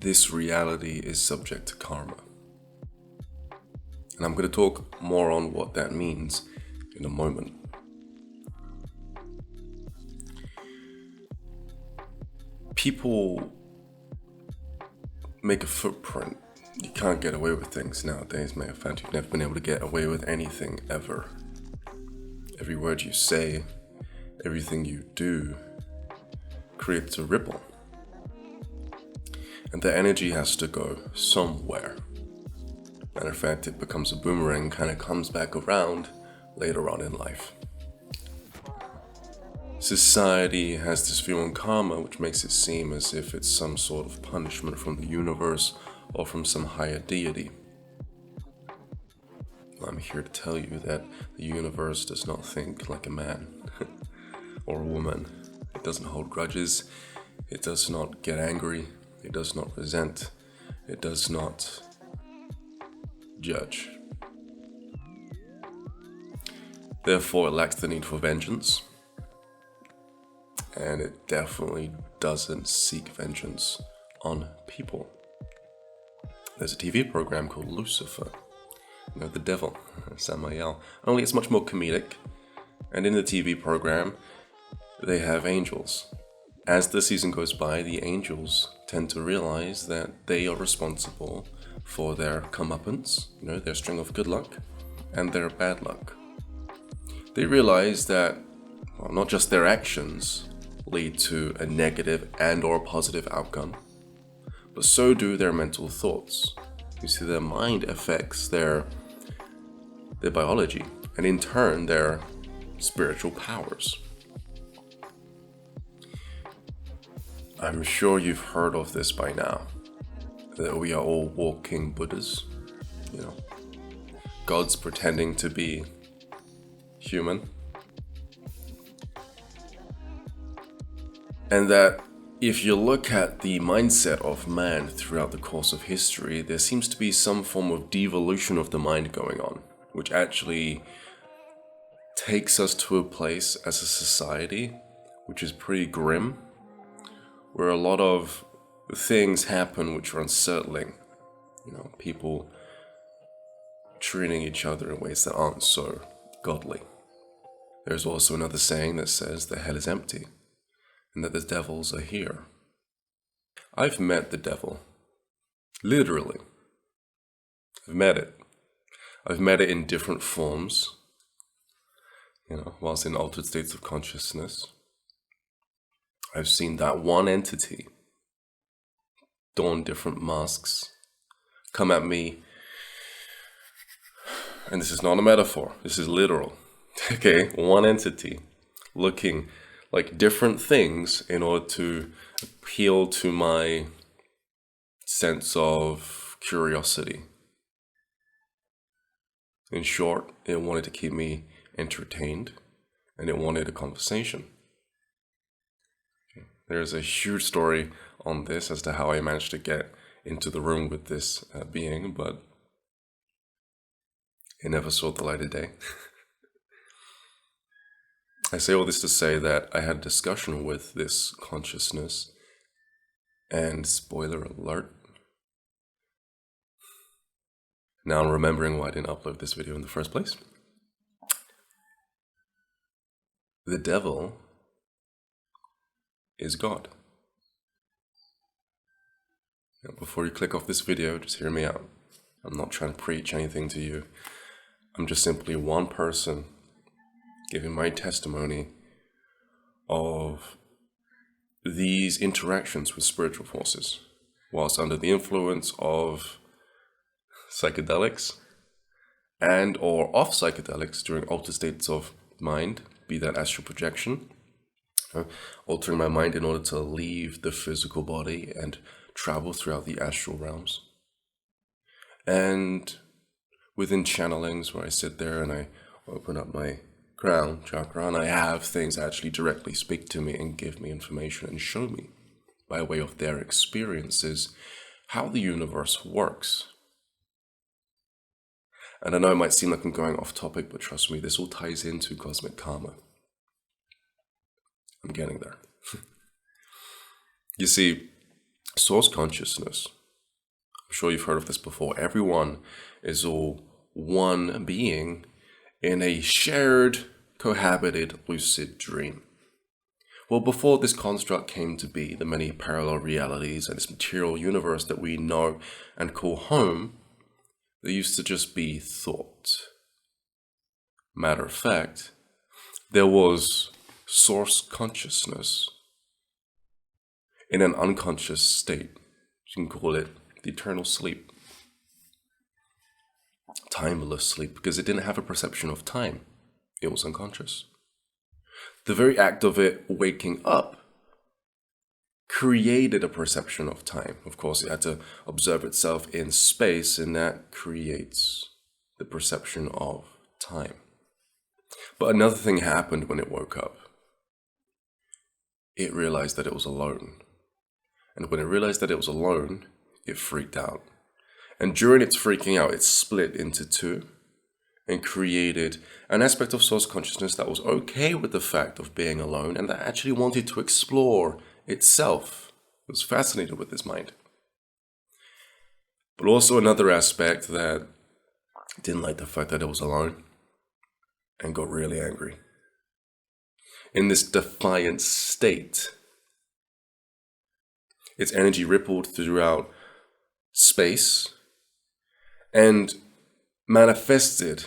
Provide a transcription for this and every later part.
this reality is subject to karma. And I'm going to talk more on what that means in a moment. People make a footprint. You can't get away with things nowadays, matter of fact. You've never been able to get away with anything ever. Every word you say, everything you do creates a ripple. And the energy has to go somewhere. Matter of fact, it becomes a boomerang, kind of comes back around later on in life. Society has this view on karma, which makes it seem as if it's some sort of punishment from the universe or from some higher deity. I'm here to tell you that the universe does not think like a man or a woman. It doesn't hold grudges. It does not get angry. It does not resent. It does not judge. Therefore, it lacks the need for vengeance. And it definitely doesn't seek vengeance on people. There's a TV program called Lucifer. You know, the devil, Samael. Only it's much more comedic. And in the TV program, they have angels. As the season goes by, the angels tend to realize that they are responsible for their comeuppance, their string of good luck, and their bad luck. They realize that, not just their actions lead to a negative and or positive outcome, but so do their mental thoughts. You see, their mind affects their biology, and in turn, their spiritual powers. I'm sure you've heard of this by now, that we are all walking Buddhas. God's pretending to be human. And that if you look at the mindset of man throughout the course of history, there seems to be some form of devolution of the mind going on, which actually takes us to a place as a society which is pretty grim, where a lot of things happen which are unsettling. People treating each other in ways that aren't so godly. There's also another saying that says the hell is empty, and that the devils are here. I've met the devil. Literally. I've met it. I've met it in different forms, whilst in altered states of consciousness. I've seen that one entity don different masks, come at me, and this is not a metaphor, this is literal. Okay, one entity looking like different things in order to appeal to my sense of curiosity. In short, it wanted to keep me entertained, and it wanted a conversation. There's a huge story on this as to how I managed to get into the room with this being, but it never saw the light of day. I say all this to say that I had a discussion with this consciousness, and spoiler alert, now I'm remembering why I didn't upload this video in the first place. The devil is God. Now, before you click off this video, just hear me out. I'm not trying to preach anything to you. I'm just simply one person giving my testimony of these interactions with spiritual forces whilst under the influence of psychedelics and or off psychedelics during altered states of mind, be that astral projection, altering my mind in order to leave the physical body and travel throughout the astral realms. And within channelings where I sit there and I open up my crown chakra and I have things actually directly speak to me and give me information and show me by way of their experiences how the universe works. And I know it might seem like I'm going off topic, but trust me, this all ties into cosmic karma. I'm getting there. You see, Source consciousness. I'm sure you've heard of this before. Everyone is all one being in a shared, cohabited, lucid dream. Well, before this construct came to be, the many parallel realities and this material universe that we know and call home, they used to just be thought. Matter of fact, there was source consciousness in an unconscious state. You can call it the eternal sleep. Timeless sleep, because it didn't have a perception of time. It was unconscious. The very act of it waking up created a perception of time. Of course, it had to observe itself in space, and that creates the perception of time. But another thing happened when it woke up. It realized that it was alone. And when it realized that it was alone, it freaked out. And during its freaking out, it split into two and created an aspect of source consciousness that was okay with the fact of being alone and that actually wanted to explore itself. It was fascinated with its mind. But also another aspect that didn't like the fact that it was alone and got really angry. In this defiant state, its energy rippled throughout space and manifested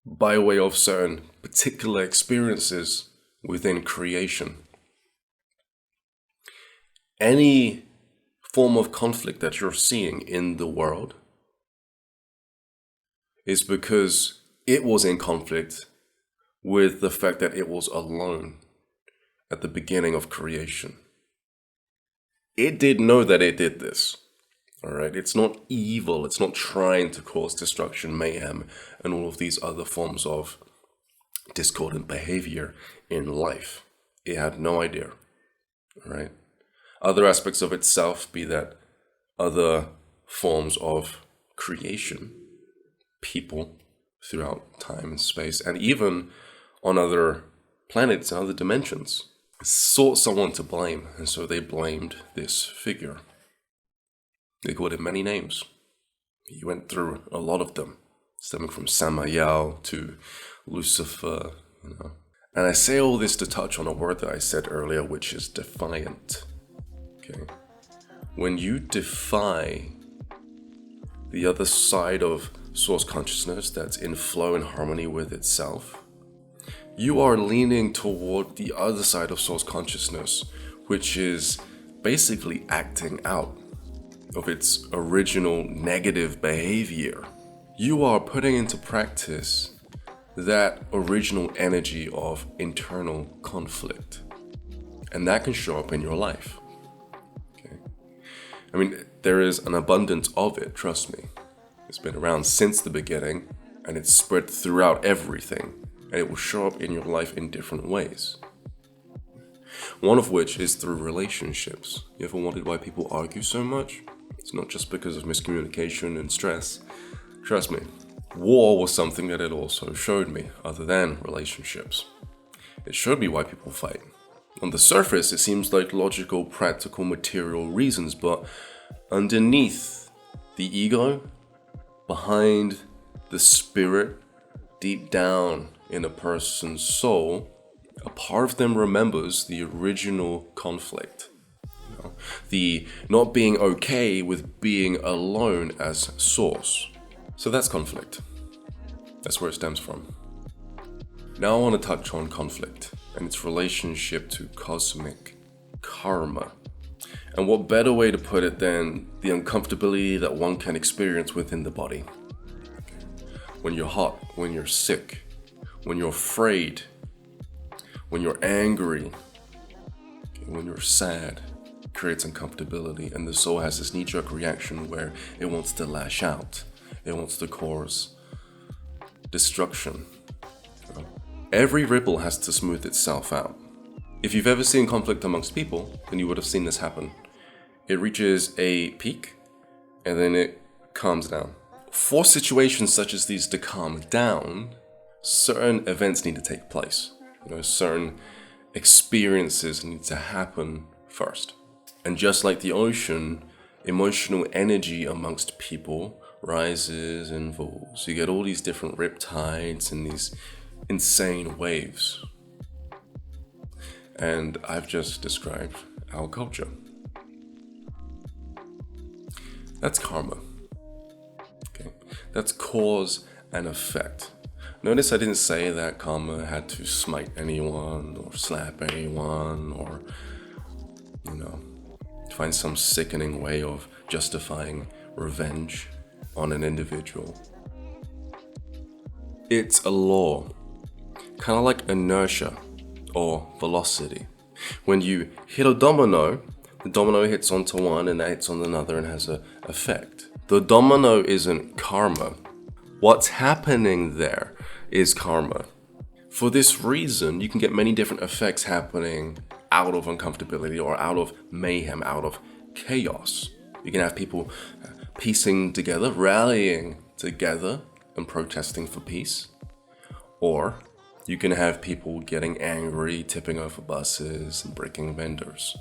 by way of certain particular experiences within creation. Any form of conflict that you're seeing in the world is because it was in conflict with the fact that it was alone at the beginning of creation. It did know that it did this. All right, it's not evil. It's not trying to cause destruction, mayhem, and all of these other forms of discordant behavior in life. It had no idea. All right. Other aspects of itself, be that other forms of creation, people throughout time and space, and even on other planets and other dimensions, sought someone to blame, and so they blamed this figure. They called it many names. He went through a lot of them, stemming from Samael to Lucifer, And I say all this to touch on a word that I said earlier, which is defiant. Okay? When you defy the other side of source consciousness that's in flow and harmony with itself, you are leaning toward the other side of source consciousness, which is basically acting out of its original negative behavior. You are putting into practice that original energy of internal conflict. And that can show up in your life. Okay? I mean, there is an abundance of it, trust me. It's been around since the beginning, and it's spread throughout everything, and it will show up in your life in different ways. One of which is through relationships. You ever wondered why people argue so much? It's not just because of miscommunication and stress. Trust me, war was something that it also showed me, other than relationships. It showed me why people fight. On the surface, it seems like logical, practical, material reasons, but underneath the ego, behind the spirit, deep down in a person's soul, a part of them remembers the original conflict. The not being okay with being alone as source. So that's conflict. That's where it stems from. Now I want to touch on conflict and its relationship to cosmic karma. And what better way to put it than the uncomfortability that one can experience within the body. When you're hot, when you're sick, when you're afraid, when you're angry, when you're sad, it creates uncomfortability, and the soul has this knee-jerk reaction where it wants to lash out. It wants to cause destruction. Every ripple has to smooth itself out. If you've ever seen conflict amongst people, then you would have seen this happen. It reaches a peak, and then it calms down. For situations such as these to calm down, certain events need to take place. Certain experiences need to happen first. And just like the ocean, emotional energy amongst people rises and falls. You get all these different riptides and these insane waves. And I've just described our culture. That's karma. Okay, that's cause and effect. Notice I didn't say that karma had to smite anyone or slap anyone or, find some sickening way of justifying revenge on an individual. It's a law, kind of like inertia or velocity. When you hit a domino, the domino hits onto one and that hits on another and has an effect. The domino isn't karma. What's happening there is karma. For this reason, you can get many different effects happening out of uncomfortability or out of mayhem, out of chaos. You can have people piecing together, rallying together and protesting for peace. Or you can have people getting angry, tipping over buses and breaking vendors.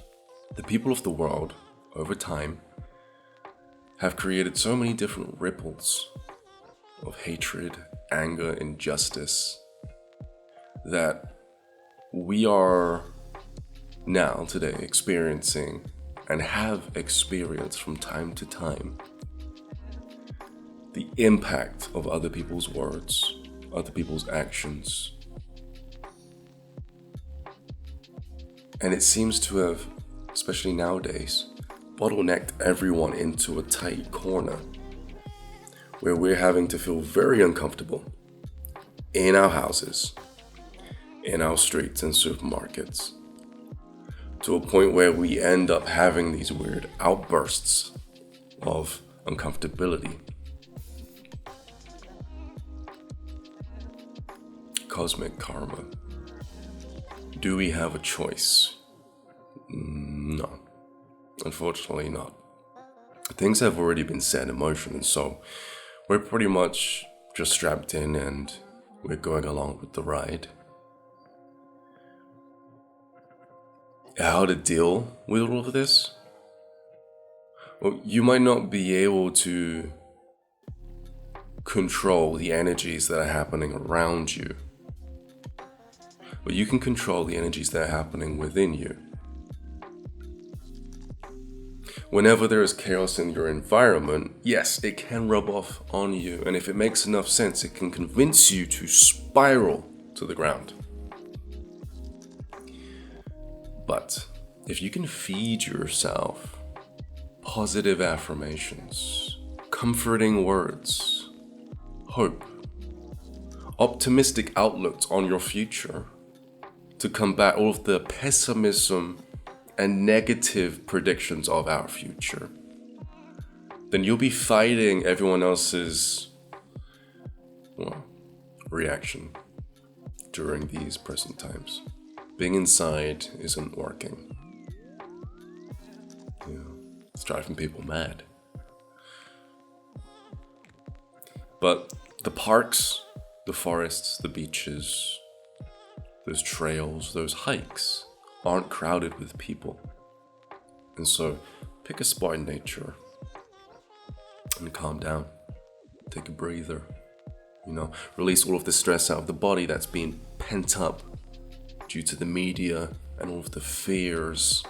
The people of the world, over time, have created so many different ripples of hatred, anger, injustice that we are now, today, experiencing and have experienced from time to time the impact of other people's words, other people's actions. And it seems to have, especially nowadays, bottlenecked everyone into a tight corner where we're having to feel very uncomfortable in our houses, in our streets and supermarkets, to a point where we end up having these weird outbursts of uncomfortability. Cosmic karma. Do we have a choice? No, unfortunately not. Things have already been set in motion, and so we're pretty much just strapped in and we're going along with the ride. How to deal with all of this? Well, you might not be able to control the energies that are happening around you, but you can control the energies that are happening within you. Whenever there is chaos in your environment, yes, it can rub off on you, and if it makes enough sense, it can convince you to spiral to the ground. But if you can feed yourself positive affirmations, comforting words, hope, optimistic outlooks on your future to combat all of the pessimism and negative predictions of our future, then you'll be fighting everyone else's reaction during these present times. Being inside isn't working. It's driving people mad. But the parks, the forests, the beaches, those trails, those hikes aren't crowded with people. And so pick a spot in nature and calm down. Take a breather. Release all of the stress out of the body that's been pent up due to the media and all of the fears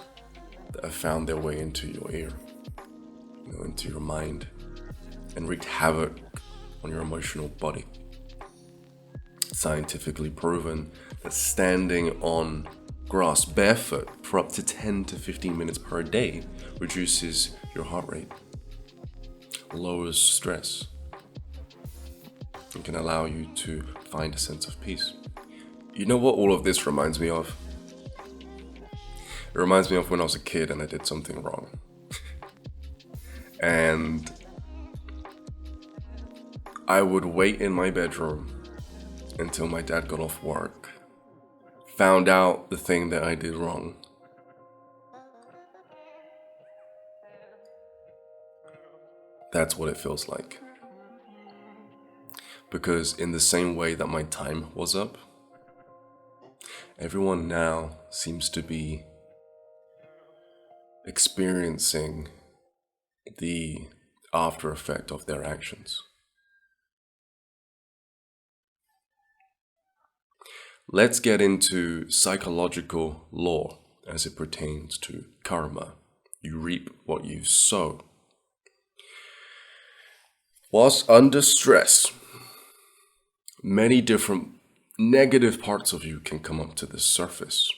that have found their way into your ear, into your mind, and wreaked havoc on your emotional body. Scientifically proven that standing on grass barefoot for up to 10 to 15 minutes per day reduces your heart rate, lowers stress, and can allow you to find a sense of peace. You know what all of this reminds me of? It reminds me of when I was a kid and I did something wrong. And I would wait in my bedroom until my dad got off work, found out the thing that I did wrong. That's what it feels like. Because in the same way that my time was up, everyone now seems to be experiencing the after effect of their actions. Let's get into psychological law as it pertains to karma. You reap what you sow. Whilst under stress, many different negative parts of you can come up to the surface.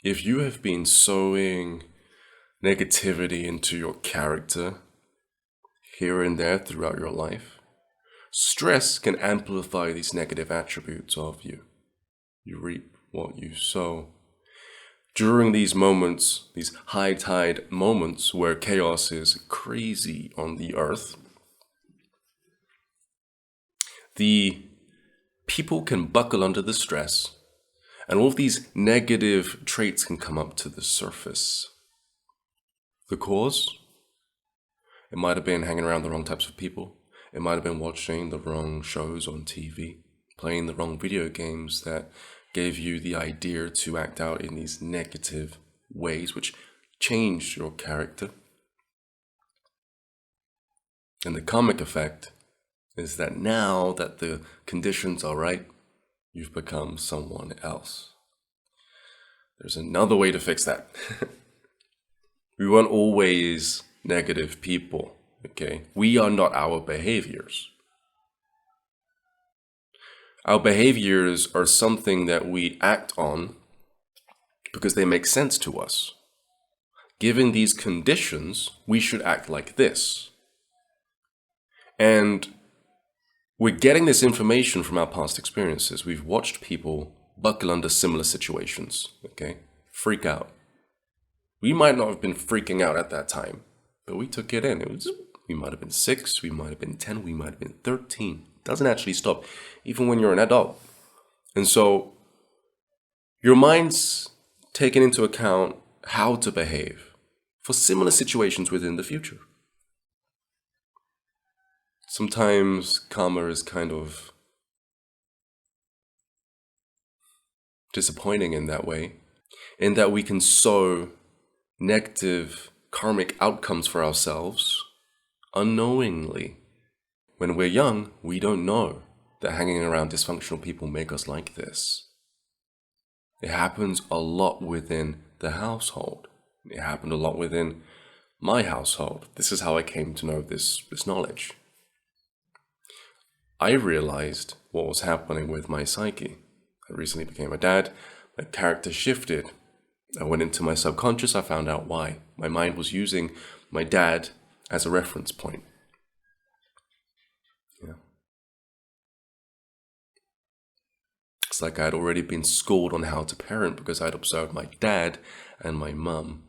If you have been sowing negativity into your character here and there throughout your life, stress can amplify these negative attributes of you. You reap what you sow. During these moments, these high tide moments where chaos is crazy on the earth, the people can buckle under the stress, and all of these negative traits can come up to the surface. The cause? It might have been hanging around the wrong types of people. It might have been watching the wrong shows on TV, playing the wrong video games that gave you the idea to act out in these negative ways, which changed your character. And the comic effect is that now that the conditions are right, you've become someone else. There's another way to fix that. We weren't always negative people, okay? We are not our behaviors. Our behaviors are something that we act on because they make sense to us. Given these conditions, we should act like this. And we're getting this information from our past experiences. We've watched people buckle under similar situations, okay? Freak out. We might not have been freaking out at that time, but we took it in. We might have been 6, we might have been 10, we might have been 13. It doesn't actually stop, even when you're an adult. And so your mind's taking into account how to behave for similar situations within the future. Sometimes karma is kind of disappointing in that way, in that we can sow negative karmic outcomes for ourselves unknowingly. When we're young, we don't know that hanging around dysfunctional people make us like this. It happens a lot within the household. It happened a lot within my household. This is how I came to know this knowledge. I realized what was happening with my psyche. I recently became a dad. My character shifted. I went into my subconscious. I found out why. My mind was using my dad as a reference point. Yeah. It's like I had already been schooled on how to parent because I'd observed my dad and my mum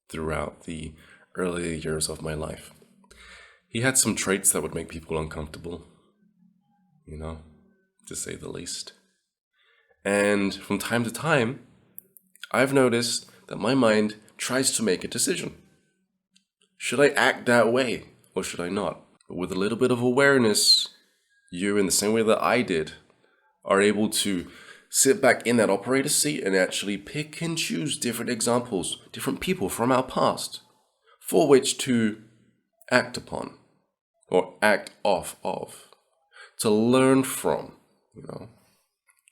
throughout the earlier years of my life. He had some traits that would make people uncomfortable, to say the least. And from time to time, I've noticed that my mind tries to make a decision. Should I act that way or should I not? But with a little bit of awareness, you, in the same way that I did, are able to sit back in that operator seat and actually pick and choose different examples, different people from our past, for which to act upon or act off of, to learn from,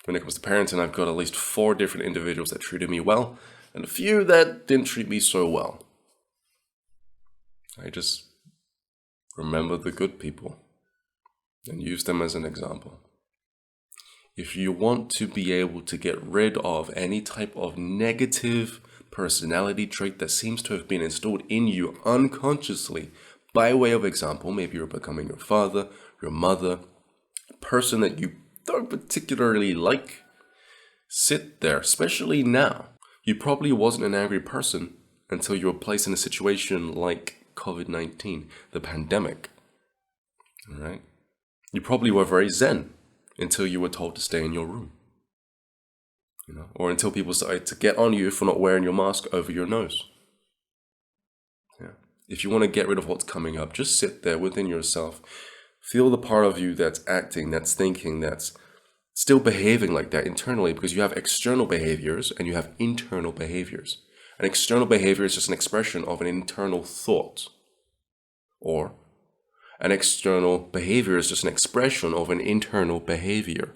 When it comes to parenting, I've got at least 4 different individuals that treated me well and a few that didn't treat me so well. I just remember the good people and use them as an example. If you want to be able to get rid of any type of negative personality trait that seems to have been installed in you unconsciously, by way of example, maybe you're becoming your father, your mother, a person that you don't particularly like, sit there, especially now. You probably wasn't an angry person until you were placed in a situation like COVID-19, the pandemic. All right? You probably were very zen until you were told to stay in your room. Or until people started to get on you for not wearing your mask over your nose. Yeah. If you want to get rid of what's coming up, just sit there within yourself. Feel the part of you that's acting, that's thinking, that's still behaving like that internally, because you have external behaviors and you have internal behaviors. An external behavior is just an expression of an internal thought. Or an external behavior is just an expression of an internal behavior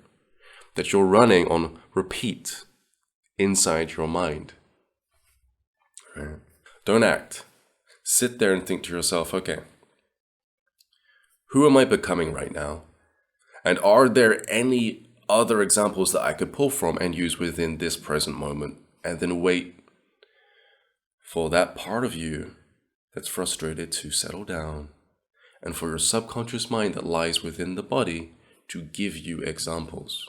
that you're running on repeat inside your mind. Right? Don't act. Sit there and think to yourself, okay, who am I becoming right now? And are there any other examples that I could pull from and use within this present moment? And then wait for that part of you that's frustrated to settle down, and for your subconscious mind that lies within the body to give you examples.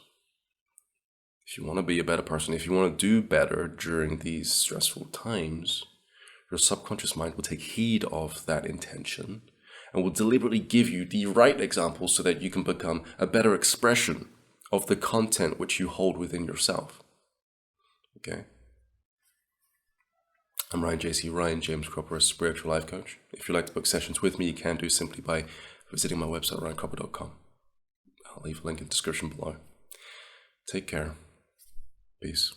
If you want to be a better person, if you want to do better during these stressful times, your subconscious mind will take heed of that intention and will deliberately give you the right examples so that you can become a better expression of the content which you hold within yourself. Okay? I'm Ryan JC Ryan, James Cropper, a spiritual life coach. If you'd like to book sessions with me, you can do simply by visiting my website, ryancropper.com. I'll leave a link in the description below. Take care. Peace.